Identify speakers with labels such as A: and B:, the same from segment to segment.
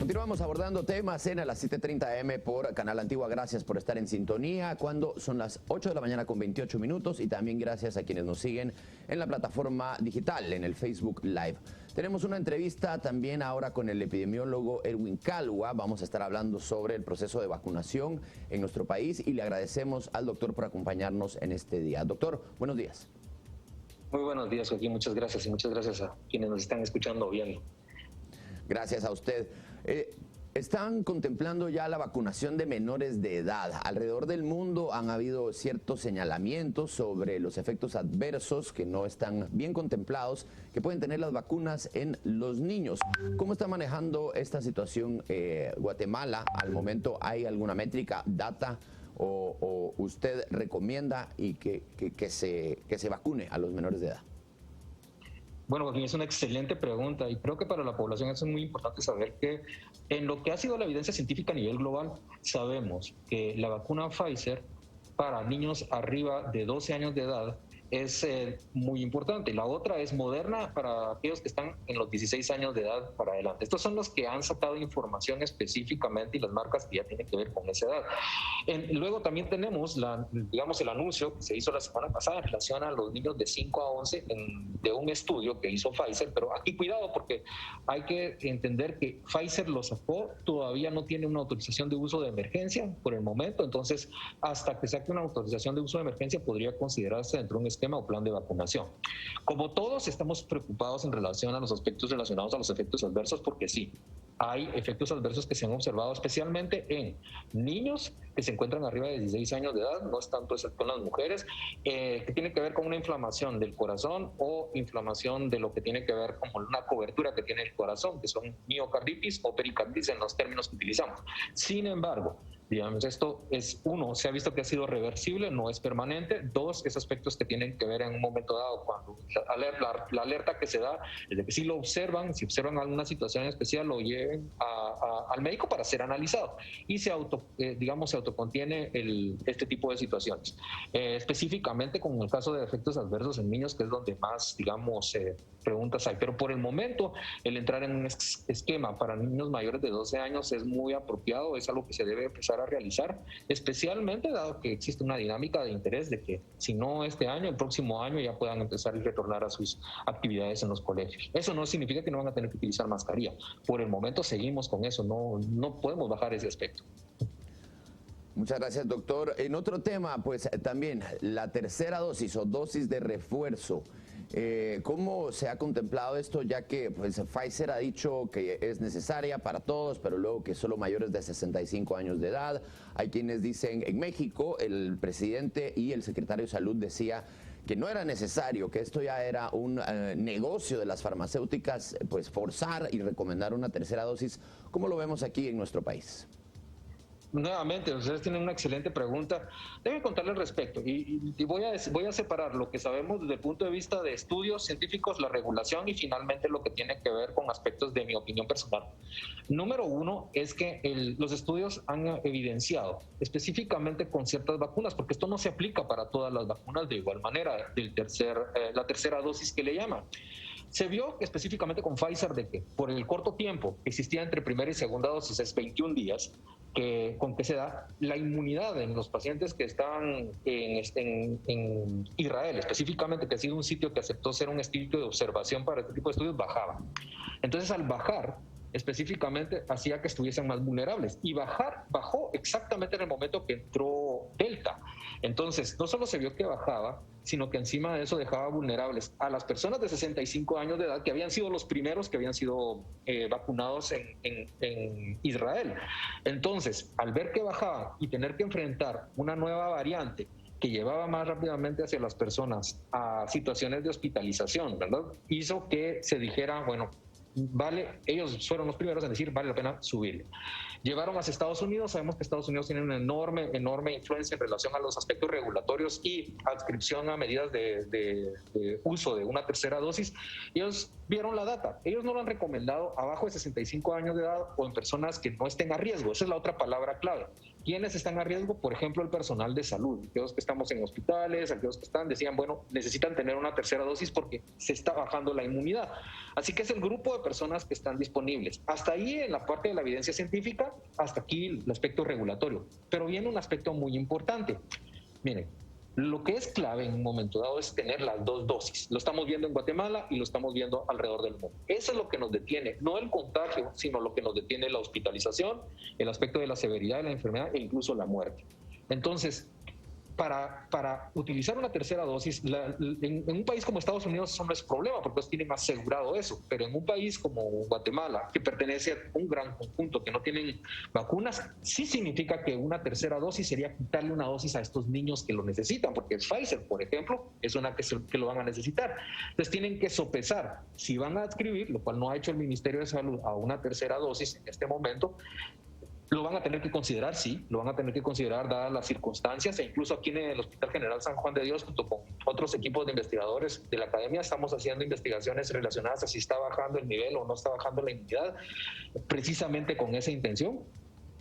A: Continuamos abordando temas en a las 7:30 am por Canal Antigua. Gracias por estar en sintonía cuando son las 8 de la mañana con 28 minutos y también gracias a quienes nos siguen en la plataforma digital, en el Facebook Live. Tenemos una entrevista también ahora con el epidemiólogo Erwin Calwa. Vamos a estar hablando sobre el proceso de vacunación en nuestro país y le agradecemos al doctor por acompañarnos en este día. Doctor, buenos días.
B: Muy buenos días, Joaquín. Muchas gracias y muchas gracias a quienes nos están escuchando o viendo.
A: Gracias a usted. Están contemplando ya la vacunación de menores de edad. Alrededor del mundo han habido ciertos señalamientos sobre los efectos adversos que no están bien contemplados que pueden tener las vacunas en los niños. ¿Cómo está manejando esta situación Guatemala? Al momento, ¿hay alguna métrica, data o usted recomienda y que se vacune a los menores de edad?
B: Bueno, Joaquín, es una excelente pregunta y creo que para la población es muy importante saber que en lo que ha sido la evidencia científica a nivel global, sabemos que la vacuna Pfizer para niños arriba de 12 años de edad es muy importante. La otra es Moderna para aquellos que están en los 16 años de edad para adelante. Estos son los que han sacado información específicamente y las marcas que ya tienen que ver con esa edad. Luego también tenemos el anuncio que se hizo la semana pasada en relación a los niños de 5 a 11 de un estudio que hizo Pfizer, pero aquí cuidado porque hay que entender que Pfizer lo sacó, todavía no tiene una autorización de uso de emergencia por el momento, entonces hasta que saque una autorización de uso de emergencia podría considerarse dentro de un esquema o plan de vacunación. Como todos estamos preocupados en relación a los aspectos relacionados a los efectos adversos, porque sí, hay efectos adversos que se han observado especialmente en niños que se encuentran arriba de 16 años de edad, no es tanto con las mujeres, que tiene que ver con una inflamación del corazón o inflamación de lo que tiene que ver con una cobertura que tiene el corazón, que son miocarditis o pericarditis en los términos que utilizamos. Sin embargo, digamos, esto es, uno, se ha visto que ha sido reversible, no es permanente. Dos, es aspectos que tienen que ver en un momento dado, cuando la alerta que se da, es de que si lo observan, si observan alguna situación especial, lo lleven al médico para ser analizado y se autocontiene este tipo de situaciones. Específicamente con el caso de efectos adversos en niños, que es donde más, preguntas hay. Pero por el momento, el entrar en un esquema para niños mayores de 12 años es muy apropiado, es algo que se debe empezar a realizar, especialmente dado que existe una dinámica de interés de que si no este año, el próximo año ya puedan empezar a retornar a sus actividades en los colegios. Eso no significa que no van a tener que utilizar mascarilla. Por el momento seguimos con eso, no podemos bajar ese aspecto.
A: Muchas gracias, doctor. En otro tema, pues también la tercera dosis o dosis de refuerzo. ¿Cómo se ha contemplado esto? Ya que pues, Pfizer ha dicho que es necesaria para todos, pero luego que solo mayores de 65 años de edad. Hay quienes dicen, en México, el presidente y el secretario de Salud decía que no era necesario, que esto ya era un negocio de las farmacéuticas, pues forzar y recomendar una tercera dosis. ¿Cómo lo vemos aquí en nuestro país?
B: Nuevamente, ustedes tienen una excelente pregunta. Deben contarle al respecto y voy a separar lo que sabemos desde el punto de vista de estudios científicos, la regulación y finalmente lo que tiene que ver con aspectos de mi opinión personal. Número uno es que los estudios han evidenciado específicamente con ciertas vacunas, porque esto no se aplica para todas las vacunas de igual manera, la tercera dosis que le llaman. Se vio específicamente con Pfizer de que por el corto tiempo que existía entre primera y segunda dosis, es 21 días, con que se da la inmunidad en los pacientes que están en Israel, específicamente, que ha sido un sitio que aceptó ser un sitio de observación para este tipo de estudios, bajaba. Entonces, al bajar, específicamente hacía que estuviesen más vulnerables y bajó exactamente en el momento que entró Delta. Entonces, no solo se vio que bajaba, sino que encima de eso dejaba vulnerables a las personas de 65 años de edad que habían sido los primeros que habían sido vacunados en Israel. Entonces, al ver que bajaba y tener que enfrentar una nueva variante que llevaba más rápidamente hacia las personas a situaciones de hospitalización, ¿verdad? Hizo que se dijera, bueno, ellos fueron los primeros en decir vale la pena subirle. Llevaron hacia Estados Unidos, sabemos que Estados Unidos tiene una enorme influencia en relación a los aspectos regulatorios y adscripción a medidas de uso de una tercera dosis. Ellos vieron la data, ellos no lo han recomendado abajo de 65 años de edad o en personas que no estén a riesgo, esa es la otra palabra clave. ¿Quiénes están a riesgo? Por ejemplo, el personal de salud, aquellos que estamos en hospitales, aquellos que decían, bueno, necesitan tener una tercera dosis porque se está bajando la inmunidad. Así que es el grupo de personas que están disponibles. Hasta ahí en la parte de la evidencia científica, hasta aquí el aspecto regulatorio. Pero viene un aspecto muy importante. Miren, lo que es clave en un momento dado es tener las 2 dosis. Lo estamos viendo en Guatemala y lo estamos viendo alrededor del mundo. Eso es lo que nos detiene, no el contagio, sino lo que nos detiene la hospitalización, el aspecto de la severidad de la enfermedad e incluso la muerte. Entonces, para utilizar una tercera dosis, en un país como Estados Unidos eso no es problema porque ellos tienen asegurado eso, pero en un país como Guatemala, que pertenece a un gran conjunto que no tienen vacunas, sí significa que una tercera dosis sería quitarle una dosis a estos niños que lo necesitan, porque Pfizer, por ejemplo, es una que lo van a necesitar. Entonces tienen que sopesar si van a adscribir, lo cual no ha hecho el Ministerio de Salud, a una tercera dosis en este momento. Lo van a tener que considerar, sí, lo van a tener que considerar dadas las circunstancias, e incluso aquí en el Hospital General San Juan de Dios, junto con otros equipos de investigadores de la academia, estamos haciendo investigaciones relacionadas a si está bajando el nivel o no está bajando la inmunidad, precisamente con esa intención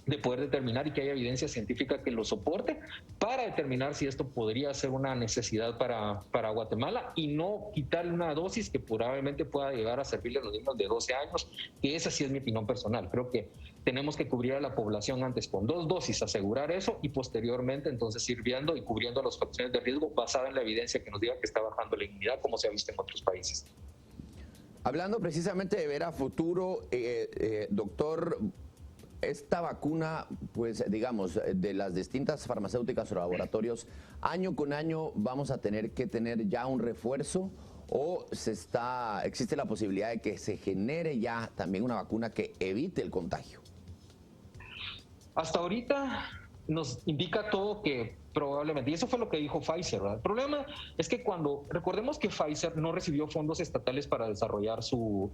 B: de poder determinar y que haya evidencia científica que lo soporte para determinar si esto podría ser una necesidad para Guatemala y no quitarle una dosis que probablemente pueda llegar a servirle a los niños de 12 años, que esa sí es mi opinión personal. Creo que tenemos que cubrir a la población antes con 2 dosis, asegurar eso y posteriormente entonces ir viendo y cubriendo las factores de riesgo basada en la evidencia que nos diga que está bajando la inmunidad como se ha visto en otros países.
A: Hablando precisamente de ver a futuro, doctor, esta vacuna, pues digamos, de las distintas farmacéuticas o laboratorios, año con año vamos a tener que tener ya un refuerzo o existe la posibilidad de que se genere ya también una vacuna que evite el contagio.
B: Hasta ahorita nos indica todo que probablemente, y eso fue lo que dijo Pfizer, ¿verdad? El problema es que recordemos que Pfizer no recibió fondos estatales para desarrollar su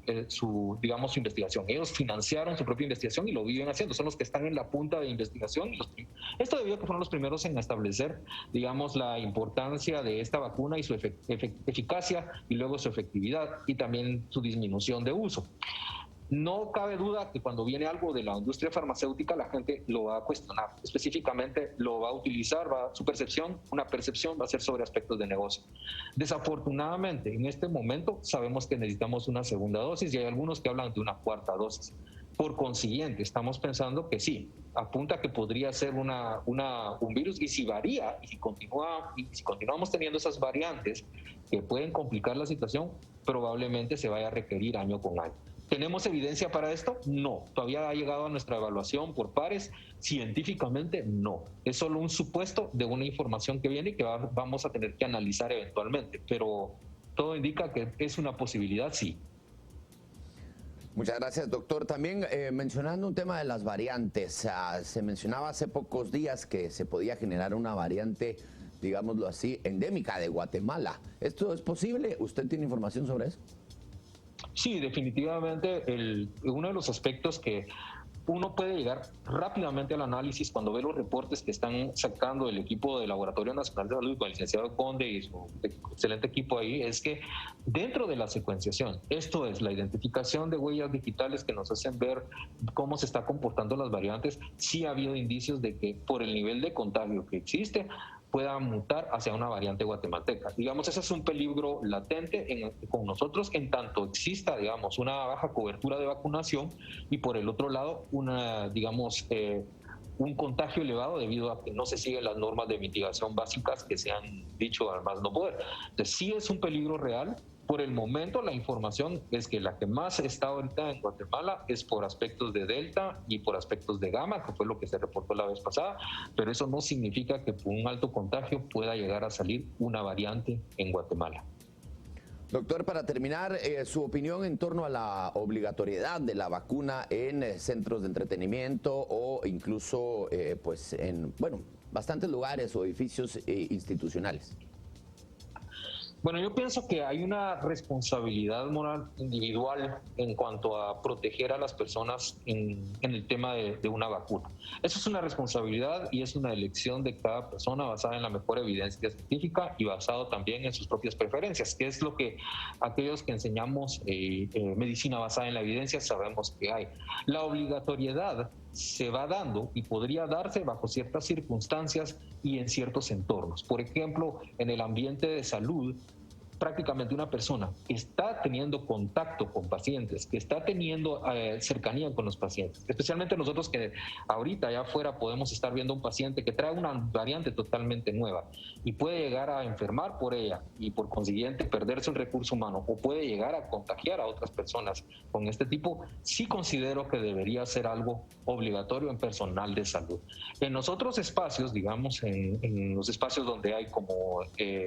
B: investigación. Ellos financiaron su propia investigación y lo viven haciendo, son los que están en la punta de investigación. Esto debido a que fueron los primeros en establecer, digamos, la importancia de esta vacuna y su eficacia y luego su efectividad y también su disminución de uso. No cabe duda que cuando viene algo de la industria farmacéutica, la gente lo va a cuestionar. Específicamente lo va a utilizar, una percepción va a ser sobre aspectos de negocio. Desafortunadamente, en este momento sabemos que necesitamos una segunda dosis y hay algunos que hablan de una cuarta dosis. Por consiguiente, estamos pensando que sí, apunta que podría ser un virus y si varía y si continuamos teniendo esas variantes que pueden complicar la situación, probablemente se vaya a requerir año con año. ¿Tenemos evidencia para esto? No. ¿Todavía ha llegado a nuestra evaluación por pares? Científicamente, no. Es solo un supuesto de una información que viene y que vamos a tener que analizar eventualmente. Pero todo indica que es una posibilidad, sí.
A: Muchas gracias, doctor. También mencionando un tema de las variantes, se mencionaba hace pocos días que se podía generar una variante, digámoslo así, endémica de Guatemala. ¿Esto es posible? ¿Usted tiene información sobre eso?
B: Sí, definitivamente uno de los aspectos que uno puede llegar rápidamente al análisis cuando ve los reportes que están sacando el equipo del Laboratorio Nacional de Salud con el licenciado Conde y su excelente equipo ahí, es que dentro de la secuenciación, esto es la identificación de huellas digitales que nos hacen ver cómo se está comportando las variantes, sí ha habido indicios de que por el nivel de contagio que existe, pueda mutar hacia una variante guatemalteca. Digamos, ese es un peligro latente con nosotros en tanto exista, digamos, una baja cobertura de vacunación y por el otro lado, un contagio elevado debido a que no se siguen las normas de mitigación básicas que se han dicho al más no poder. Entonces, sí es un peligro real. Por el momento, la información es que la que más está ahorita en Guatemala es por aspectos de Delta y por aspectos de Gamma, que fue lo que se reportó la vez pasada, pero eso no significa que por un alto contagio pueda llegar a salir una variante en Guatemala.
A: Doctor, para terminar, su opinión en torno a la obligatoriedad de la vacuna en centros de entretenimiento o incluso en bastantes lugares o edificios institucionales.
B: Bueno, yo pienso que hay una responsabilidad moral individual en cuanto a proteger a las personas en el tema de una vacuna. Eso es una responsabilidad y es una elección de cada persona basada en la mejor evidencia científica y basado también en sus propias preferencias, que es lo que aquellos que enseñamos medicina basada en la evidencia sabemos que hay. La obligatoriedad se va dando y podría darse bajo ciertas circunstancias y en ciertos entornos. Por ejemplo, en el ambiente de salud, prácticamente una persona que está teniendo contacto con pacientes, que está teniendo cercanía con los pacientes, especialmente nosotros que ahorita allá afuera podemos estar viendo un paciente que trae una variante totalmente nueva y puede llegar a enfermar por ella y por consiguiente perderse el recurso humano o puede llegar a contagiar a otras personas con este tipo, sí considero que debería ser algo obligatorio en personal de salud. En los otros espacios, digamos, en los espacios donde hay como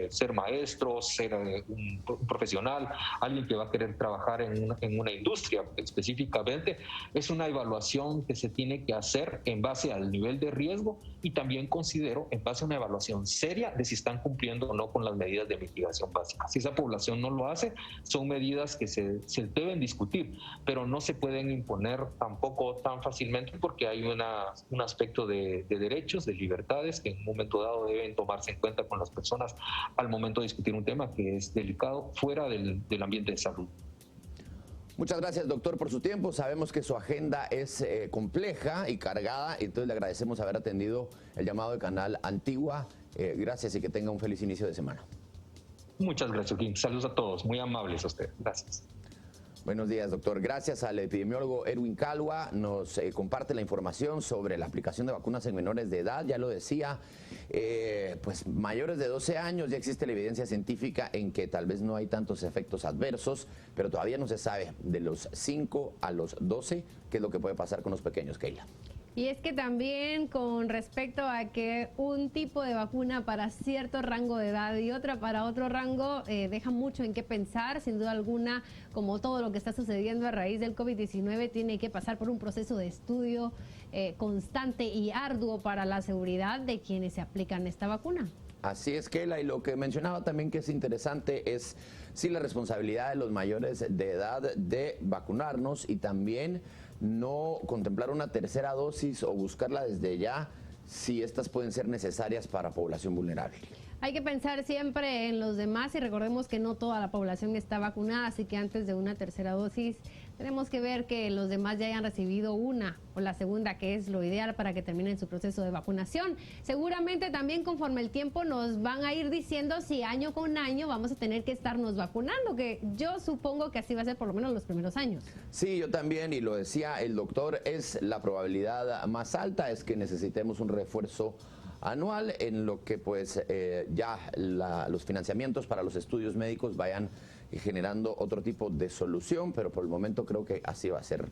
B: ser maestro, ser un profesional, alguien que va a querer trabajar en una industria específicamente, es una evaluación que se tiene que hacer en base al nivel de riesgo y también considero en base a una evaluación seria de si están cumpliendo o no con las medidas de mitigación básicas. Si esa población no lo hace, son medidas que se deben discutir, pero no se pueden imponer tampoco tan fácilmente porque hay un aspecto de derechos, de libertades que en un momento dado deben tomarse en cuenta con las personas al momento de discutir un tema que es delicado fuera del ambiente de salud.
A: Muchas gracias, doctor, por su tiempo. Sabemos que su agenda es compleja y cargada, entonces le agradecemos haber atendido el llamado de Canal Antigua. Gracias y que tenga un feliz inicio de semana.
B: Muchas gracias, Joaquín. Saludos a todos. Muy amables a usted. Gracias.
A: Buenos días, doctor. Gracias al epidemiólogo Erwin Calwa. Nos comparte la información sobre la aplicación de vacunas en menores de edad. Ya lo decía, pues mayores de 12 años ya existe la evidencia científica en que tal vez no hay tantos efectos adversos, pero todavía no se sabe de los 5 a los 12 qué es lo que puede pasar con los pequeños, Keila.
C: Y es que también con respecto a que un tipo de vacuna para cierto rango de edad y otra para otro rango deja mucho en qué pensar, sin duda alguna, como todo lo que está sucediendo a raíz del COVID-19 tiene que pasar por un proceso de estudio constante y arduo para la seguridad de quienes se aplican esta vacuna.
A: Así es, Keila, y lo que mencionaba también que es interesante es sí la responsabilidad de los mayores de edad de vacunarnos y también no contemplar una tercera dosis o buscarla desde ya si estas pueden ser necesarias para población vulnerable.
C: Hay que pensar siempre en los demás y recordemos que no toda la población está vacunada, así que antes de una tercera dosis tenemos que ver que los demás ya hayan recibido una o la segunda, que es lo ideal para que terminen su proceso de vacunación. Seguramente también conforme el tiempo nos van a ir diciendo si año con año vamos a tener que estarnos vacunando, que yo supongo que así va a ser por lo menos los primeros años.
A: Sí, yo también, y lo decía el doctor, es la probabilidad más alta, es que necesitemos un refuerzo anual en lo que pues ya los financiamientos para los estudios médicos vayan generando otro tipo de solución, pero por el momento creo que así va a ser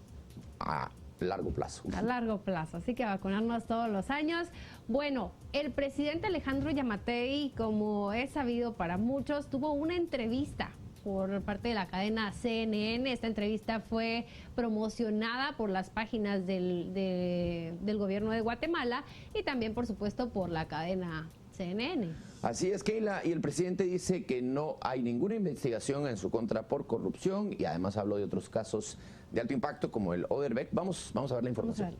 A: a largo plazo.
C: A largo plazo, así que vacunarnos todos los años. Bueno, el presidente Alejandro Yamatei, como es sabido para muchos, tuvo una entrevista por parte de la cadena CNN. Esta entrevista fue promocionada por las páginas del gobierno de Guatemala y también, por supuesto, por la cadena CNN.
A: Así es, Keila, y el presidente dice que no hay ninguna investigación en su contra por corrupción y además habló de otros casos de alto impacto como el Oderbeck. Vamos a ver la información.